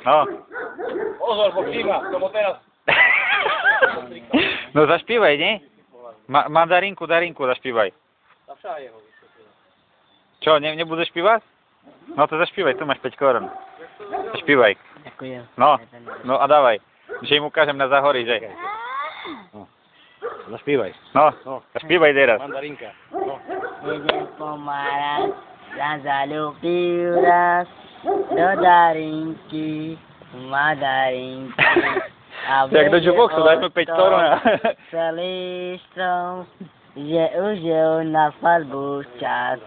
No. Pozor, bo klíma, tomu teraz. No zašpívaj, nie? Mandarinku, darinku zašpívaj. Čo, nebudeš špívať? No to zašpívaj, tu máš 5 korun. Zašpívaj. Ďakujem. No a dávaj. Že im ukážem na záhorí, že? Zašpívaj. No, zašpívaj teraz. Mandarinka. Jeden pomaranč sa zalúbil raz do darinky, mandarinky. Jak do jukeboxu, dajme 5 korun. Celý strom, že už je na farbu čas,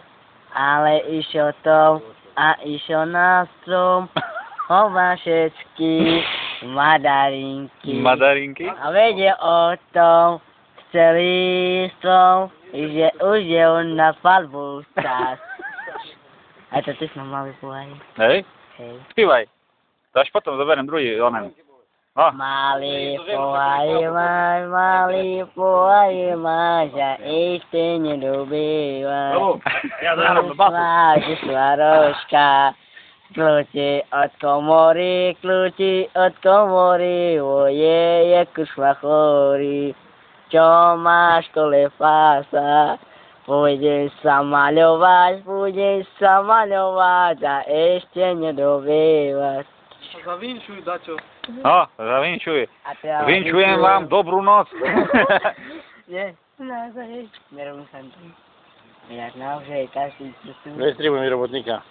ale išiel to a išiel na strom, hová všetky mandarinky. Mandarinky? A vedie o tom, celý strom, že už je na farbu čas. A to ty sme mali povedať. Hej? Hej. Spívaj. To až potom zoberiem druhý onen. No. Malý poaj má, že ešte nedobýva. Ja zahrám do basu. Sláži svaroška, kľúči od komory, oje, kušla chorý. Čo máš, kole fasa? Pôjdeš sa maľovať a ešte nedobývaš. Zavinšuj, dačo. No, zavinčuj. A teraz Vinčujem vám dobrú noc. Nie, naozaj. Nerobím sa to. Inak naozaj, každý, čo tu... Restribuj mi robotníka.